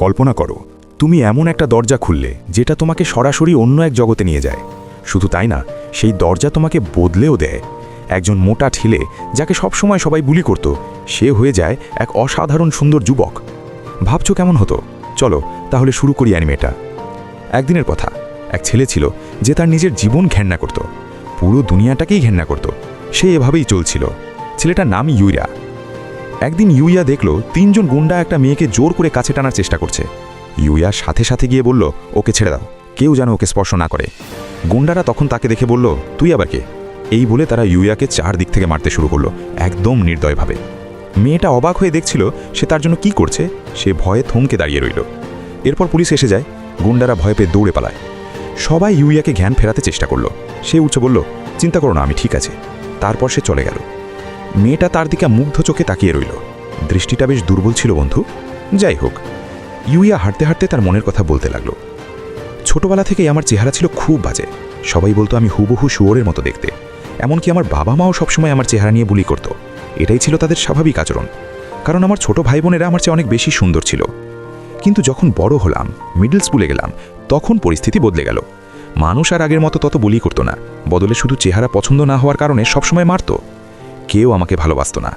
কল্পনা করো তুমি এমন একটা দরজা খুললে যেটা তোমাকে সরাসরি অন্য এক জগতে নিয়ে যায়। শুধু তাই না, সেই দরজা তোমাকে বদলেও দেয়। একজন মোটা ঠেলে যাকে সবসময় সবাই বুলি করত, সে হয়ে যায় এক অসাধারণ সুন্দর যুবক। ভাবছো কেমন হতো? চলো তাহলে শুরু করি অ্যানিমেটা। একদিনের কথা, এক ছেলে ছিল যে তার নিজের জীবন ঘেন্না করত, পুরো দুনিয়াটাকেই ঘেন্না করত। সে এভাবেই চলছিল। ছেলেটার নাম ইউয়া। একদিন ইউয়া দেখল 3 জন গুন্ডা একটা মেয়েকে জোর করে কাছে টানার চেষ্টা করছে। ইউয়া সাথে সাথে গিয়ে বলল, ওকে ছেড়ে দাও, কেউ যেন ওকে স্পর্শ না করে। গুন্ডারা তখন তাকে দেখে বলল, তুই আবার কে? এই বলে তারা ইউয়াকে 4 দিক থেকে মারতে শুরু করলো, একদম নির্দয়ভাবে। মেয়েটা অবাক হয়ে দেখছিল সে তার জন্য কি করছে। সে ভয়ে থমকে দাঁড়িয়ে রইল। এরপর পুলিশ এসে যায়। গুন্ডারা ভয় পেয়ে দৌড়ে পালায়। সবাই ইউয়াকে জ্ঞান ফেরাতে চেষ্টা করলো। সে উঠে বলল, চিন্তা করো না, আমি ঠিক আছে। তারপর সে চলে গেল। মেয়েটা তার দিকে মুগ্ধ চোখে তাকিয়ে রইল। দৃষ্টিটা বেশ দুর্বল ছিল বন্ধু। যাই হোক, ইউয়া হাঁটতে হাঁটতে তার মনের কথা বলতে লাগলো। ছোটবেলা থেকেই আমার চেহারা ছিল খুব বাজে। সবাই বলতো আমি হুবহু শুয়োরের মতো দেখতে। এমনকি আমার বাবা মাও সবসময় আমার চেহারা নিয়ে বুলি করত। এটাই ছিল তাদের স্বাভাবিক আচরণ, কারণ আমার ছোট ভাই বোনেরা আমার চেয়ে অনেক বেশি সুন্দর ছিল। কিন্তু যখন বড় হলাম, মিডল স্কুলে গেলাম, তখন পরিস্থিতি বদলে গেল। মানুষ আর আগের মতো তত বুলি করতো না, বদলে শুধু চেহারা পছন্দ না হওয়ার কারণে সবসময় মারত। কেউ আমাকে ভালোবাসত না,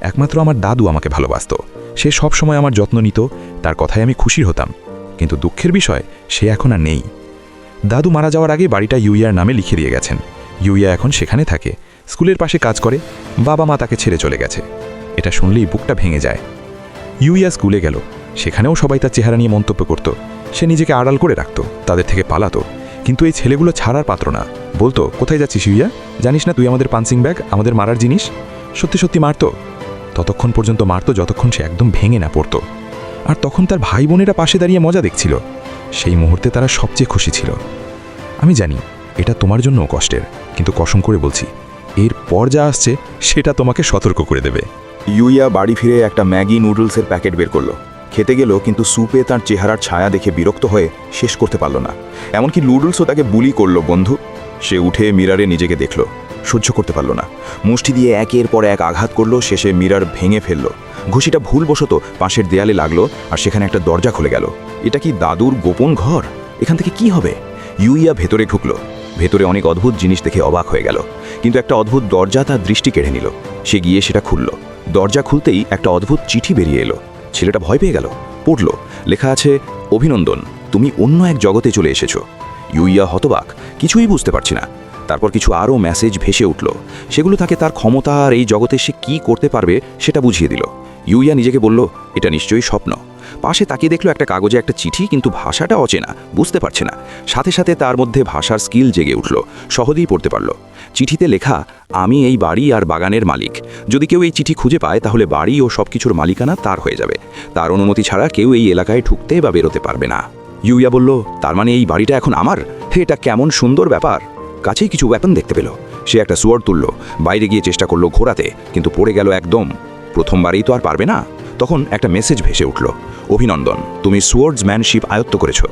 একমাত্র আমার দাদু আমাকে ভালোবাসত। সে সবসময় আমার যত্ন নিত, তার কথায় আমি খুশি হতাম। কিন্তু দুঃখের বিষয়, সে এখন আর নেই। দাদু মারা যাওয়ার আগে বাড়িটা ইউয়ার নামে লিখে দিয়ে গেছেন। ইউয়া এখন সেখানে থাকে, স্কুলের পাশে কাজ করে। বাবা মা তাকে ছেড়ে চলে গেছে। এটা শুনলেই বুকটা ভেঙে যায়। ইউয়া স্কুলে গেল, সেখানেও সবাই তার চেহারা নিয়ে মন্তব্য করত। সে নিজেকে আড়াল করে রাখত, তাদের থেকে পালাতো। কিন্তু এই ছেলেগুলো ছাড়ার পাত্র না। বলতো, কোথায় যাচ্ছিস ইউয়া? জানিস না তুই আমাদের পাঞ্চিং ব্যাগ, আমাদের মারার জিনিস? সত্যি সত্যি মারতো। ততক্ষণ পর্যন্ত মারতো যতক্ষণ সে একদম ভেঙে না পড়তো। আর তখন তার ভাই বোনেরা পাশে দাঁড়িয়ে মজা দেখছিল। সেই মুহূর্তে তারা সবচেয়ে খুশি ছিল। আমি জানি এটা তোমার জন্যও কষ্টের, কিন্তু কসম করে বলছি, এর পর যা আসছে সেটা তোমাকে সতর্ক করে দেবে। ইউয়া বাড়ি ফিরে একটা ম্যাগি নুডলসের প্যাকেট বের করলো। খেতে গেল, কিন্তু স্যুপে তার চেহারার ছায়া দেখে বিরক্ত হয়ে শেষ করতে পারল না। এমনকি নুডলসও তাকে বুলি করলো বন্ধু। সে উঠে মিরারে নিজেকে দেখল, সহ্য করতে পারল না। মুষ্টি দিয়ে একের পর এক আঘাত করলো, শেষে মিরার ভেঙে ফেলল। ঘুষিটা ভুলবশত পাশের দেয়ালে লাগলো, আর সেখানে একটা দরজা খুলে গেল। এটা কি দাদুর গোপন ঘর? এখান থেকে কি হবে? ইউয়া ভেতরে ঢুকলো। ভেতরে অনেক অদ্ভুত জিনিস দেখে অবাক হয়ে গেল, কিন্তু একটা অদ্ভুত দরজা তার দৃষ্টি কেড়ে নিল। সে গিয়ে সেটা খুলল। দরজা খুলতেই একটা অদ্ভুত চিঠি বেরিয়ে এলো। ছেলেটা ভয় পেয়ে গেল। পড়ল, লেখা আছে, অভিনন্দন, তুমি অন্য এক জগতে চলে এসেছো। ইউয়া হতবাক, কিছুই বুঝতে পারছি না। তারপর কিছু আরও মেসেজ ভেসে উঠল। সেগুলো তাকে তার ক্ষমতা আর এই জগতে সে কী করতে পারবে সেটা বুঝিয়ে দিল। ইউয়া নিজেকে বলল, এটা নিশ্চয়ই স্বপ্ন। পাশে তাকিয়ে দেখলো একটা কাগজে একটা চিঠি, কিন্তু ভাষাটা অচেনা, বুঝতে পারছে না। সাথে সাথে তার মধ্যে ভাষার স্কিল জেগে উঠল, সহজেই পড়তে পারল। চিঠিতে লেখা, আমি এই বাড়ি আর বাগানের মালিক। যদি কেউ এই চিঠি খুঁজে পায় তাহলে বাড়ি ও সব কিছুর মালিকানা তার হয়ে যাবে। তার অনুমতি ছাড়া কেউ এই এলাকায় ঢুকতে বা বেরোতে পারবে না। ইউয়া বলল, তার মানে এই বাড়িটা এখন আমার? এটা কেমন সুন্দর ব্যাপার। কাছেই কিছু ওয়েপন দেখতে পেল। সে একটা সোয়ার্ড তুলল, বাইরে গিয়ে চেষ্টা করলো ঘোরাতে, কিন্তু পড়ে গেল একদম। প্রথমবারেই তো আর পারবে না। তখন একটা মেসেজ ভেসে উঠল, অভিনন্দন, তুমি সোয়ার্ডসম্যানশিপ আয়ত্ত করেছো।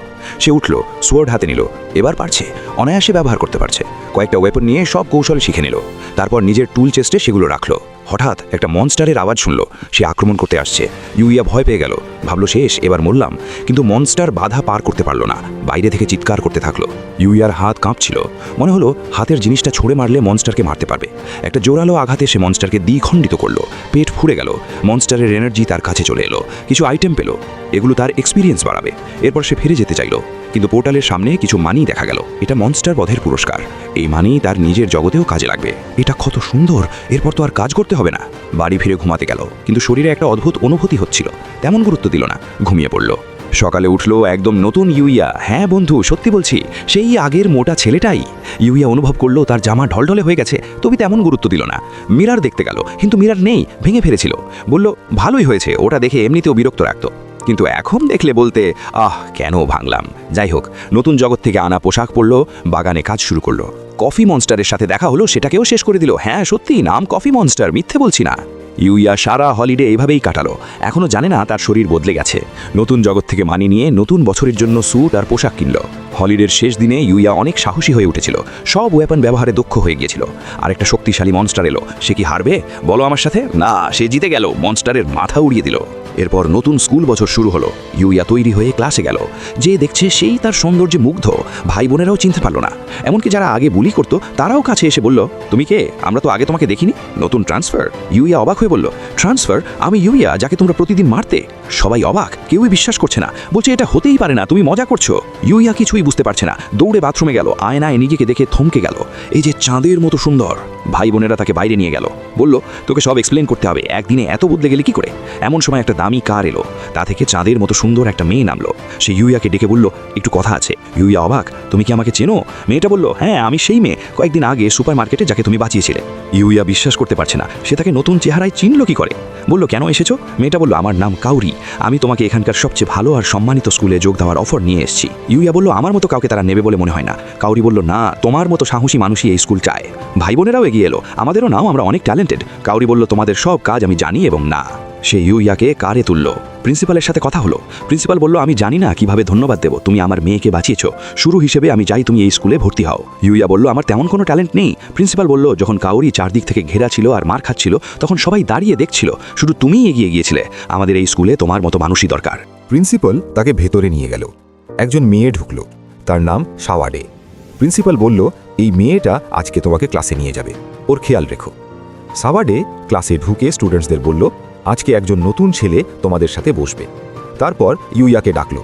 সে উঠল, সোয়ার্ড হাতে নিল। এবার পারছে, অনায়াসে ব্যবহার করতে পারছে। কয়েকটা ওয়েপন নিয়ে সব কৌশল শিখে নিল। তারপর নিজের টুল চেস্টে সেগুলো রাখলো। হঠাৎ একটা মনস্টারের আওয়াজ শুনল, সে আক্রমণ করতে আসছে। ইউয়া ভয় পেয়ে গেল, ভাবলো শেষ, এবার মরলাম। কিন্তু মনস্টার বাধা পার করতে পারল না, বাইরে থেকে চিৎকার করতে থাকলো। ইউয়ার হাত কাঁপছিল, মনে হলো হাতের জিনিসটা ছুঁড়ে মারলে মনস্টারকে মারতে পারবে। একটা জোরালো আঘাতে সে মনস্টারকে দ্বিখণ্ডিত করলো। পেট ফুঁড়ে গেল। মনস্টারের এনার্জি তার কাছে চলে এলো। কিছু আইটেম পেল, এগুলো তার এক্সপিরিয়েন্স বাড়াবে। এরপর সে ফিরে যেতে চাইল, কিন্তু পোর্টালের সামনে কিছু মানি দেখা গেল। এটা মনস্টার বধের পুরস্কার। এই মানি তার নিজের জগতেও কাজে লাগবে। এটা কত সুন্দর, এরপর তো আর কাজ করতে হবে না। বাড়ি ফিরে ঘুমাতে গেল, কিন্তু শরীরে একটা অদ্ভুত অনুভূতি হচ্ছিল। তেমন গুরুত্ব দিল না, ঘুমিয়ে পড়ল। সকালে উঠলো একদম নতুন ইউয়া। হ্যাঁ বন্ধু, সত্যি বলছি, সেই আগের মোটা ছেলেটাই। ইউয়া অনুভব করলো তার জামা ঢলঢলে হয়ে গেছে, তবে তেমন গুরুত্ব দিল না। মিরার দেখতে গেল, কিন্তু মিরার নেই, ভেঙে ফেলেছিল। বলল, ভালোই হয়েছে, ওটা দেখে এমনিতেও বিরক্ত রাখত। কিন্তু এখন দেখলে বলতে, কেন ভাঙলাম। যাই হোক, নতুন জগৎ থেকে আনা পোশাক পরল, বাগানে কাজ শুরু করলো। কফি মনস্টারের সাথে দেখা হলো, সেটাকেও শেষ করে দিল। হ্যাঁ সত্যি, নাম কফি মনস্টার, মিথ্যে বলছি না। ইউয়া সারা হলিডে এইভাবেই কাটালো। এখনও জানে না তার শরীর বদলে গেছে। নতুন জগৎ থেকে মানি নিয়ে নতুন বছরের জন্য স্যুট আর পোশাক কিনল। হলিডের শেষ দিনে ইউয়া অনেক সাহসী হয়ে উঠেছিল, সব ওয়েপন ব্যবহারে দক্ষ হয়ে গিয়েছিল। আর একটা শক্তিশালী মনস্টার এলো। সে কি হারবে? বলো আমার সাথে। না, সে জিতে গেল, মনস্টারের মাথা উড়িয়ে দিল। এরপর নতুন স্কুল বছর শুরু হলো। ইউইয়া তৈরি হয়ে ক্লাসে গেল। যে দেখছে সেই তার সৌন্দর্যে মুগ্ধ। ভাই বোনেরাও চিনতে পারল না। এমনকি যারা আগে বুলি করতো তারাও কাছে এসে বলল, তুমি কে? আমরা তো আগে তোমাকে দেখিনি। নতুন ট্রান্সফার? ইউইয়া অবাক হয়ে বলল, ট্রান্সফার? আমি ইউইয়া, যাকে তোমরা প্রতিদিন মারতে। সবাই অবাক, কেউই বিশ্বাস করছে না, বলছে এটা হতেই পারে না, তুমি মজা করছো। ইউইয়া কিছুই বুঝতে পারছে না, দৌড়ে বাথরুমে গেল, আয়নায় নিজেকে দেখে থমকে গেল। এই যে চাঁদের মতো সুন্দর। ভাই বোনেরা তাকে বাইরে নিয়ে গেল, বলল, তোকে সব এক্সপ্লেন করতে হবে, একদিনে এত বদলে গেলে কি করে? এমন সময় একটা দামি কার এলো, তা থেকে চাঁদের মতো সুন্দর একটা মেয়ে নামলো। সে ইউইয়াকে ডেকে বলল, একটু কথা আছে। ইউইয়া অবাক, তুমি কি আমাকে চেনো? মেয়েটা বলল, হ্যাঁ আমি সেই মেয়ে, কয়েকদিন আগে সুপার মার্কেটে যাকে তুমি বাঁচিয়েছিলে। ইউইয়া বিশ্বাস করতে পারছে না, সে তাকে নতুন চেহারায় চিনল কি করে? বলল, কেন এসেছো? মেয়েটা বলল, আমার নাম কাউরি, আমি তোমাকে এখানকার সবচেয়ে ভালো আর সম্মানিত স্কুলে যোগ দেওয়ার অফার নিয়ে এসেছি। ইউইয়া বলল, আমার মতো কাউকে তারা নেবে বলে মনে হয় না। কাউরি বলল, না, তোমার মতো সাহসী মানুষই এই স্কুল চায়। ভাই বোনেরাও এগিয়ে এলো, আমাদেরও নাও, আমরা অনেক ট্যালেন্টেড। কাউরি বলল, তোমাদের সব কাজ আমি জানি এবং না। সে ইউইয়াকে কারে তুলল। প্রিন্সিপালের সাথে কথা হলো। প্রিন্সিপাল বলল, আমি জানি না কিভাবে ধন্যবাদ দেব, তুমি আমার মেয়েকে বাঁচিয়েছ। শুরু হিসেবে আমি চাই তুমি এই স্কুলে ভর্তি হও। ইউইয়া বলল, আমার তেমন কোনো ট্যালেন্ট নেই। প্রিন্সিপাল বলল, যখন কাউরি চারদিক থেকে ঘেরা ছিল আর মার খাচ্ছিল, তখন সবাই দাঁড়িয়ে দেখছিল, শুধু তুমিই এগিয়ে গিয়েছিলে। আমাদের এই স্কুলে তোমার মতো মানুষই দরকার। প্রিন্সিপাল তাকে ভেতরে নিয়ে গেল। একজন মেয়ে ঢুকল, তার নাম সাওয়াডে। প্রিন্সিপাল বলল, এই মেয়েটা আজকে তোমাকে ক্লাসে নিয়ে যাবে, ওর খেয়াল রেখো। সাওয়াডে ক্লাসে ঢুকে স্টুডেন্টসদের বলল, আজকে একজন নতুন ছেলে তোমাদের সাথে বসবে। তারপর ইউইয়াকে ডাকল।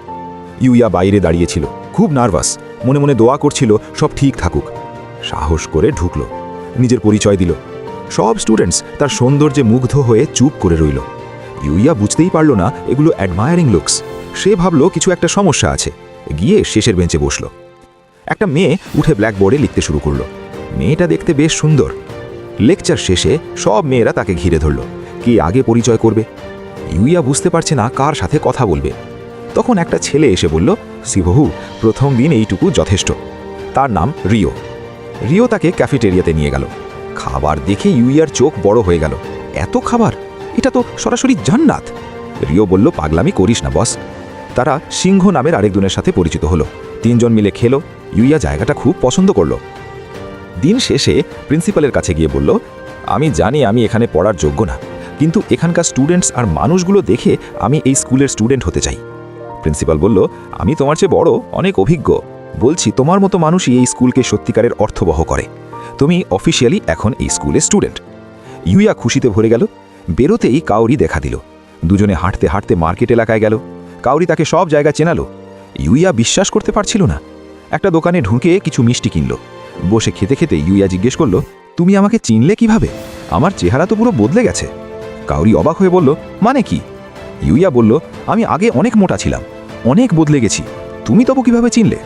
ইউইয়া বাইরে দাঁড়িয়েছিল, খুব নার্ভাস, মনে মনে দোয়া করছিল সব ঠিক থাকুক। সাহস করে ঢুকল, নিজের পরিচয় দিল। সব স্টুডেন্টস তার সৌন্দর্যে মুগ্ধ হয়ে চুপ করে রইল। ইউইয়া বুঝতেই পারল না এগুলো অ্যাডমায়ারিং লুকস। সে ভাবল কিছু একটা সমস্যা আছে, গিয়ে শেষের বেঞ্চে বসল। একটা মেয়ে উঠে ব্ল্যাকবোর্ডে লিখতে শুরু করল। মেয়েটা দেখতে বেশ সুন্দর। লেকচার শেষে সব মেয়েরা তাকে ঘিরে ধরল, কে আগে পরিচয় করবে। ইউইয়া বুঝতে পারছে না কার সাথে কথা বলবে। তখন একটা ছেলে এসে বলল, সিবহু, প্রথম দিন এইটুকু যথেষ্ট। তার নাম রিও। রিও তাকে ক্যাফেটেরিয়াতে নিয়ে গেল। খাবার দেখে ইউইয়ার চোখ বড় হয়ে গেল। এত খাবার, এটা তো সরাসরি জান্নাত। রিও বলল, পাগলামি করিস না বস। তারা সিংহ নামের আরেকজনের সাথে পরিচিত হলো। তিনজন মিলে খেলো। ইউইয়া জায়গাটা খুব পছন্দ করল। দিন শেষে প্রিন্সিপালের কাছে গিয়ে বলল, আমি জানি আমি এখানে পড়ার যোগ্য না, কিন্তু এখানকার স্টুডেন্টস আর মানুষগুলো দেখে আমি এই স্কুলের স্টুডেন্ট হতে চাই। প্রিন্সিপাল বলল, আমি তোমার চেয়ে বড়, অনেক অভিজ্ঞ, বলছি তোমার মতো মানুষই এই স্কুলকে সত্যিকারের অর্থবহ করে। তুমি অফিসিয়ালি এখন এই স্কুলের স্টুডেন্ট। ইউইয়া খুশিতে ভরে গেল। বেরোতেই কাউরি দেখা দিল। দুজনে হাঁটতে হাঁটতে মার্কেট এলাকায় গেল। কাউরি তাকে সব জায়গা চেনালো। ইউইয়া বিশ্বাস করতে পারছিল না। একটা দোকানে ঢুকে কিছু মিষ্টি কিনল। বসে খেতে খেতে ইউইয়া জিজ্ঞেস করল, তুমি আমাকে চিনলে কিভাবে? আমার চেহারা তো পুরো বদলে গেছে। কাউরি অবাক হয়ে বলল, মানে কি? ইউইয়া বলল, আমি আগে অনেক মোটা ছিলাম, অনেক বদলে গেছি, তুমি তবু কিভাবে চিনলে?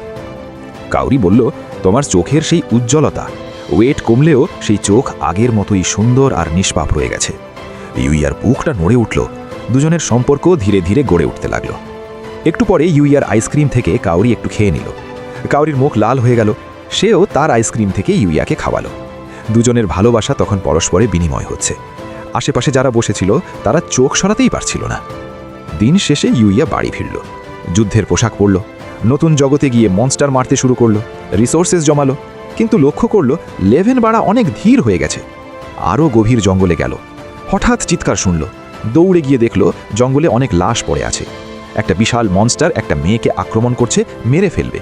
কাউরি বলল, তোমার চোখের সেই উজ্জ্বলতা, ওয়েট কমলেও সেই চোখ আগের মতোই সুন্দর আর নিষ্পাপ রয়ে গেছে। ইউইয়ার বুকটা নড়ে উঠল। দুজনের সম্পর্ক ধীরে ধীরে গড়ে উঠতে লাগলো। একটু পরে ইউইয়ার আইসক্রিম থেকে কাউরি একটু খেয়ে নিল। কাউরির মুখ লাল হয়ে গেল। সেও তার আইসক্রিম থেকে ইউইয়াকে খাওয়ালো। দুজনের ভালোবাসা তখন পরস্পরে বিনিময় হচ্ছে। আশেপাশে যারা বসেছিল তারা চোখ সরাতেই পারছিল না। দিন শেষে ইউইয়া বাড়ি ফিরল। যুদ্ধের পোশাক পরল। নতুন জগতে গিয়ে মনস্টার মারতে শুরু করলো। রিসোর্সেস জমালো। কিন্তু লক্ষ্য করল লেভেল বাড়া অনেক ধীর হয়ে গেছে। আরও গভীর জঙ্গলে গেল। হঠাৎ চিৎকার শুনল। দৌড়ে গিয়ে দেখল জঙ্গলে অনেক লাশ পড়ে আছে। একটা বিশাল মনস্টার একটা মেয়েকে আক্রমণ করছে, মেরে ফেলবে।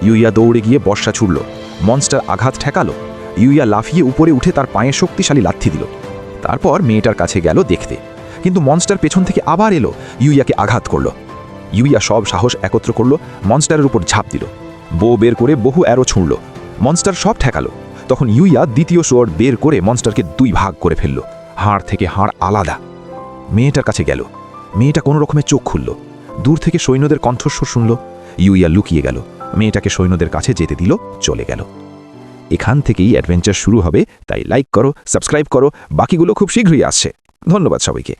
ইউইয়া দৌড়ে গিয়ে বর্ষা ছুড়ল। মনস্টার আঘাত ঠেকালো। ইউইয়া লাফিয়ে উপরে উঠে তার পায়ে শক্তিশালী লাথি দিল। তারপর মেয়েটার কাছে গেল দেখতে, কিন্তু মনস্টার পেছন থেকে আবার এলো, ইউইয়াকে আঘাত করল। ইউইয়া সব সাহস একত্র করল, মনস্টারের উপর ঝাঁপ দিল। বো বের করে বহু অ্যারো ছুঁড়ল। মনস্টার সব ঠেকালো। তখন ইউইয়া দ্বিতীয় সোয়ার্ড বের করে মনস্টারকে দুই ভাগ করে ফেলল, হাড় থেকে হাড় আলাদা। মেয়েটার কাছে গেল। মেয়েটা কোনো রকমে চোখ খুলল। দূর থেকে সৈন্যদের কণ্ঠস্বর শুনল। ইউইয়া লুকিয়ে গেল। মেয়েটাকে সৈন্যদের কাছে যেতে দিল, চলে গেল। এখান থেকেই অ্যাডভেঞ্চার শুরু হবে, তাই লাইক করো, সাবস্ক্রাইব করো, বাকিগুলো খুব শীঘ্রই আসছে। ধন্যবাদ সবাইকে।